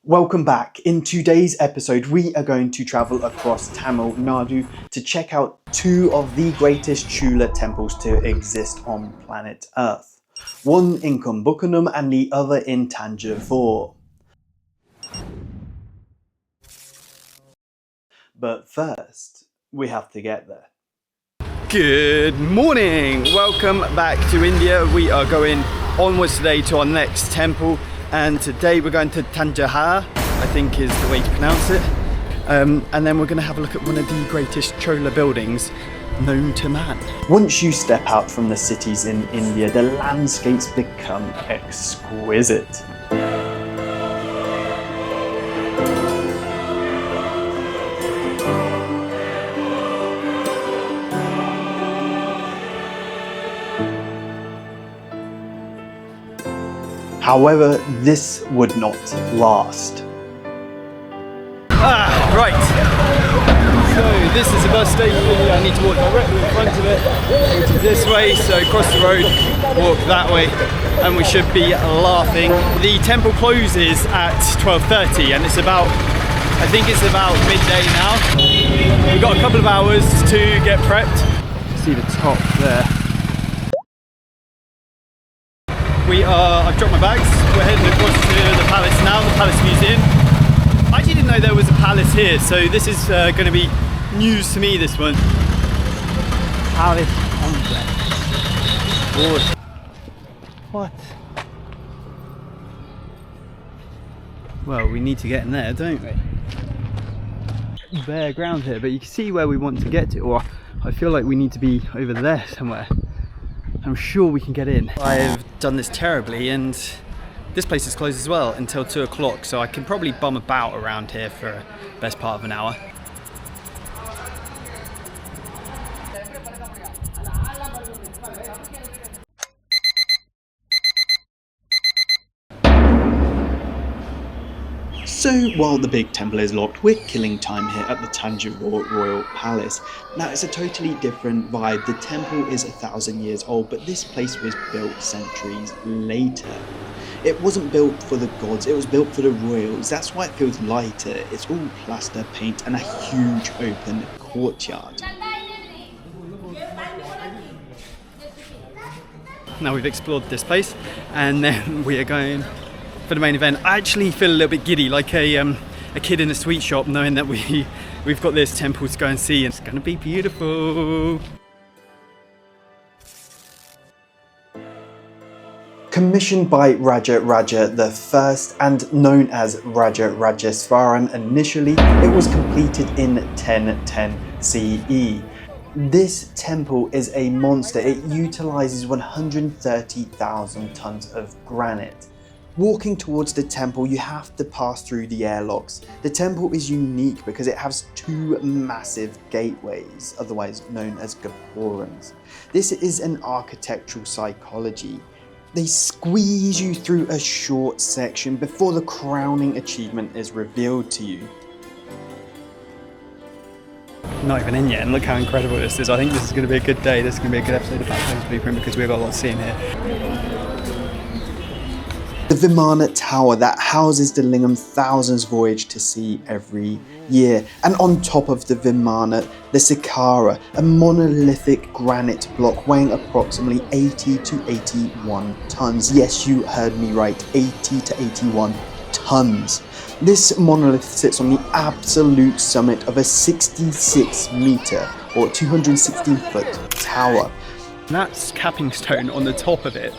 Welcome back. In today's episode, we are going to travel across Tamil Nadu to check out two of the greatest Chola temples to exist on planet Earth. One in Kumbakonam and the other in Thanjavur. But first, we have to get there. Good morning! Welcome back to India. We are going onwards today to our next temple. And today we're going to Thanjavur, I think is the way to pronounce it. And then we're going to have a look at one of the greatest Chola buildings known to man. Once you step out from the cities in India, the landscapes become exquisite. However, this would not last. Right. So this is a bus station. I need to walk directly in front of it, which is this way. So cross the road, walk that way, and we should be laughing. The temple closes at 12:30, and it's about, I think it's about midday now. We've got a couple of hours to get prepped. See the top there. I've dropped my bags, we're heading across to the palace now, the Palace Museum. I actually didn't know there was a palace here, so this is going to be news to me, this one. Palace complex. Gorgeous. What? Well, we need to get in there, don't we? Bare ground here, but you can see where we want to get to, or I feel like we need to be over there somewhere. I'm sure we can get in. I've done this terribly and this place is closed as well until 2 o'clock, so I can probably bum about around here for the best part of an hour. So while the big temple is locked, we're killing time here at the Thanjavur Royal Palace. Now it's a totally different vibe. The temple is 1,000 years old, but this place was built centuries later. It wasn't built for the gods, it was built for the royals. That's why it feels lighter. It's all plaster paint and a huge open courtyard. Now we've explored this place and then we are going for the main event. I actually feel a little bit giddy, like a kid in a sweet shop, knowing that we've got this temple to go and see, and it's going to be beautiful. Commissioned by Raja I and known as Brihadisvara initially, it was completed in 1010 CE. This temple is a monster. It utilizes 130,000 tons of granite. Walking towards the temple, you have to pass through the airlocks. The temple is unique because it has two massive gateways, otherwise known as gopurams. This is an architectural psychology. They squeeze you through a short section before the crowning achievement is revealed to you. Not even in yet, and look how incredible this is. I think this is going to be a good day. This is going to be a good episode of Backblaze Blueprint because we've got a lot to see in here. The Vimana tower that houses the lingam thousands voyage to see every year. And on top of the Vimana, the Sikara, a monolithic granite block weighing approximately 80 to 81 tons. Yes, you heard me right, 80 to 81 tons. This monolith sits on the absolute summit of a 66 meter or 216 foot tower. That capping stone on the top of it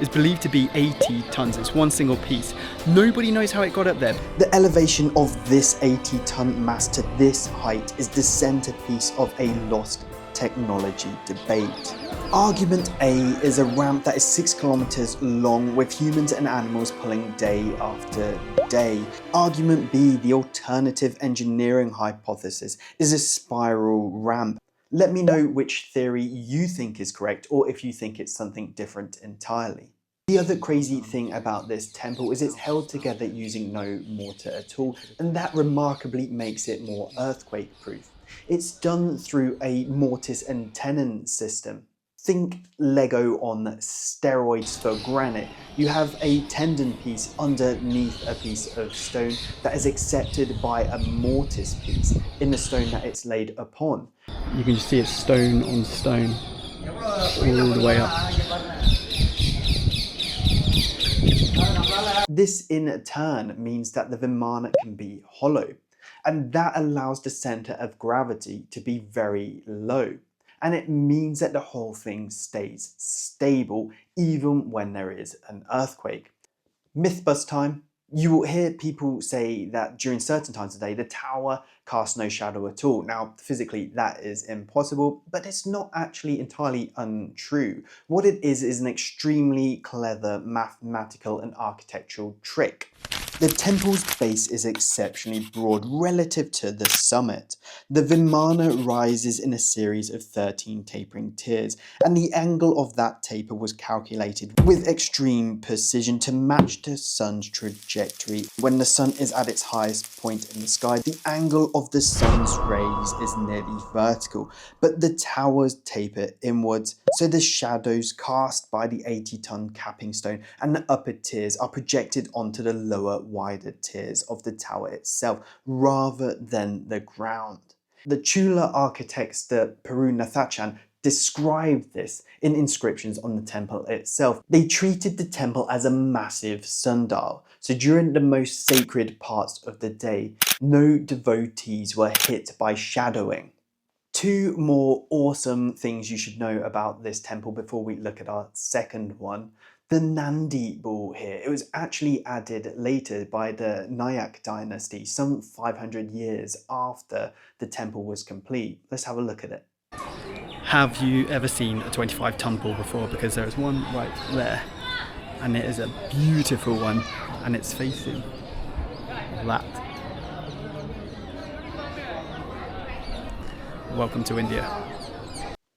is believed to be 80 tons. It's one single piece. Nobody knows how it got up there. The elevation of this 80-ton mass to this height is the centerpiece of a lost technology debate. Argument A is a ramp that is 6 kilometers long with humans and animals pulling day after day. Argument B, the alternative engineering hypothesis, is a spiral ramp. Let me know which theory you think is correct, or if you think it's something different entirely. The other crazy thing about this temple is it's held together using no mortar at all, and that remarkably makes it more earthquake proof. It's done through a mortise and tenon system. Think Lego on steroids for granite. You have a tendon piece underneath a piece of stone that is accepted by a mortise piece in the stone that it's laid upon. You can just see it's stone on stone all the way up. This in turn means that the Vimana can be hollow, and that allows the center of gravity to be very low. And it means that the whole thing stays stable even when there is an earthquake. Mythbust time. You will hear people say that during certain times of day, the tower casts no shadow at all. Now, physically, that is impossible, but it's not actually entirely untrue. What it is an extremely clever mathematical and architectural trick. The temple's base is exceptionally broad relative to the summit. The Vimana rises in a series of 13 tapering tiers, and the angle of that taper was calculated with extreme precision to match the sun's trajectory. When the sun is at its highest point in the sky, the angle of the sun's rays is nearly vertical, but the towers taper inwards, so the shadows cast by the 80-ton capping stone and the upper tiers are projected onto the lower, wider tiers of the tower itself rather than the ground. The Chola architects, the Peruvudaiyar, described this in inscriptions on the temple itself. They treated the temple as a massive sundial, so during the most sacred parts of the day, no devotees were hit by shadowing. Two more awesome things you should know about this temple before we look at our second one. The Nandi bull here, it was actually added later by the Nayak dynasty, some 500 years after the temple was complete. Let's have a look at it. Have you ever seen a 25-ton bull before? Because there is one right there, and it is a beautiful one, and it's facing that. Welcome to India.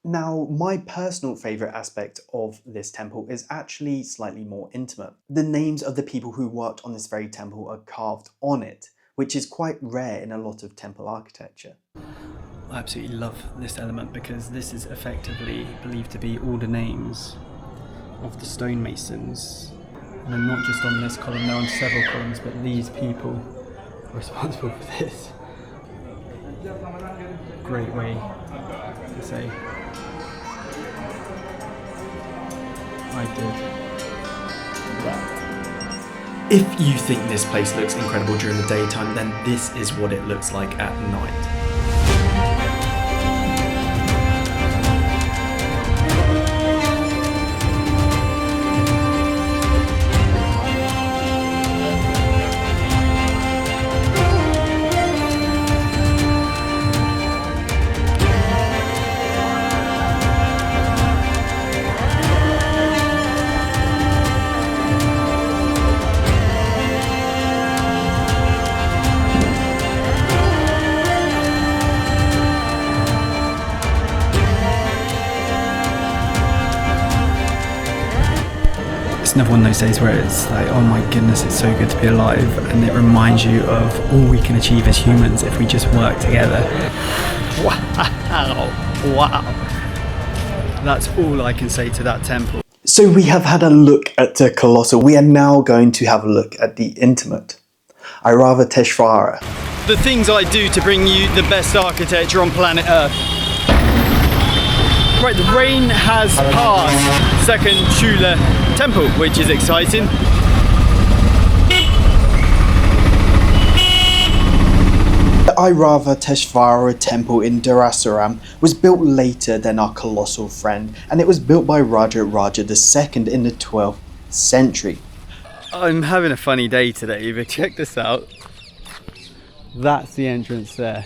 Now, my personal favourite aspect of this temple is actually slightly more intimate. The names of the people who worked on this very temple are carved on it, which is quite rare in a lot of temple architecture. I absolutely love this element because this is effectively believed to be all the names of the stonemasons. And they're not just on this column, they're on several columns, but these people are responsible for this. Great way to say I did that. If you think this place looks incredible during the daytime, then this is what it looks like at night. It's another one of those days where it's like, oh my goodness, it's so good to be alive, and it reminds you of all we can achieve as humans if we just work together. Wow. That's all I can say to that temple. So we have had a look at the colossal. We are now going to have a look at the intimate. Airavatesvara. The things I do to bring you the best architecture on planet Earth. Right, the rain has passed Second Chola Temple, which is exciting. The Airavatesvara Temple in Darasuram was built later than our colossal friend, and it was built by Raja II in the 12th century. I'm having a funny day today, but check this out. That's the entrance there.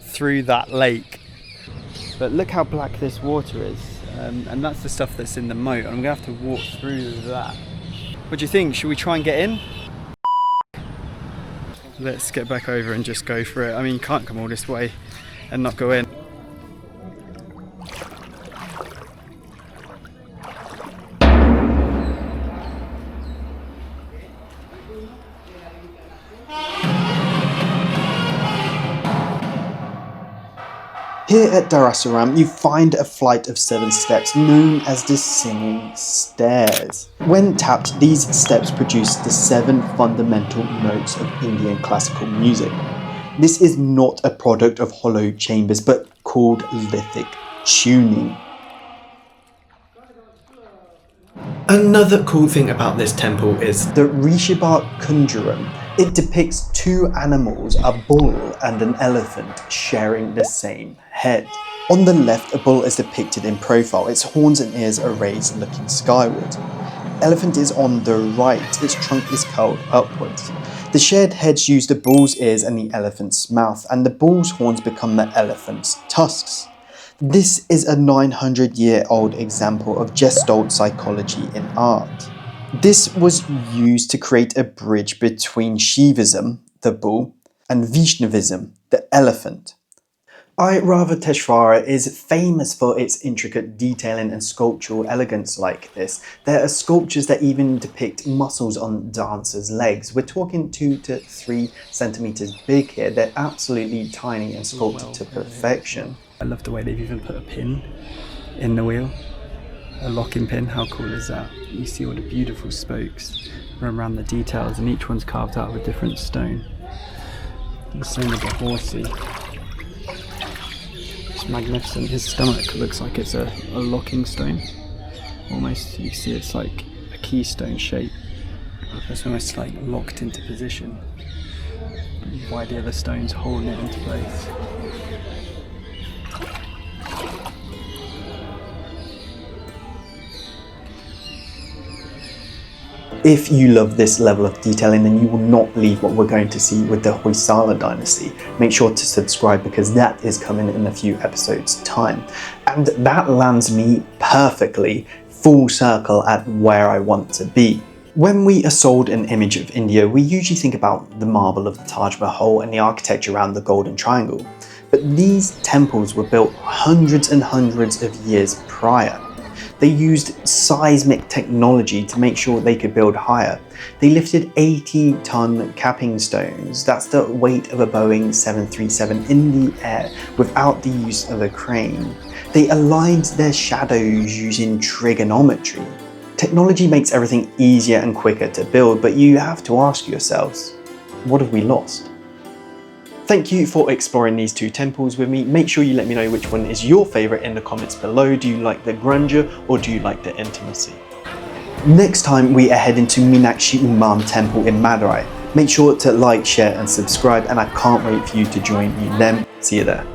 Through that lake. But look how black this water is, and that's the stuff that's in the moat. I'm gonna have to walk through that. What do you think? Should we try and get in? Let's get back over and just go for it. I mean, you can't come all this way and not go in. Here at Darasuram, you find a flight of 7 steps known as the Singing Stairs. When tapped, these steps produce the 7 fundamental notes of Indian classical music. This is not a product of hollow chambers, but called lithic tuning. Another cool thing about this temple is the Rishabha Kunjaram. It depicts 2 animals, a bull and an elephant, sharing the same head. On the left, a bull is depicted in profile. Its horns and ears are raised looking skyward. Elephant is on the right. Its trunk is curled upwards. The shared heads use the bull's ears and the elephant's mouth, and the bull's horns become the elephant's tusks. This is a 900-year-old example of Gestault psychology in art. This was used to create a bridge between Shivism, the bull, and Vaishnavism, the elephant. Airavatesvara is famous for its intricate detailing and sculptural elegance like this. There are sculptures that even depict muscles on dancers' legs. We're talking 2 to 3 centimeters big here. They're absolutely tiny and sculpted to perfection. I love the way they've even put a pin in the wheel, a locking pin. How cool is that? You see all the beautiful spokes run around the details, and each one's carved out of a different stone. The same with the horsey. It's magnificent. His stomach looks like it's a locking stone. Almost, you see it's like a keystone shape. It's almost like locked into position. Why the other stones holding it into place. If you love this level of detailing, then you will not believe what we're going to see with the Hoysala dynasty. Make sure to subscribe because that is coming in a few episodes' time. And that lands me perfectly full circle at where I want to be. When we are sold an image of India, we usually think about the marble of the Taj Mahal and the architecture around the Golden Triangle. But these temples were built hundreds and hundreds of years prior. They used seismic technology to make sure they could build higher. They lifted 80-ton capping stones, that's the weight of a Boeing 737, in the air without the use of a crane. They aligned their shadows using trigonometry. Technology makes everything easier and quicker to build, but you have to ask yourselves, what have we lost? Thank you for exploring these 2 temples with me. Make sure you let me know which one is your favourite in the comments below. Do you like the grandeur or do you like the intimacy? Next time we are heading to Meenakshi Umman Temple in Madurai. Make sure to like, share and subscribe, and I can't wait for you to join me then. See you there.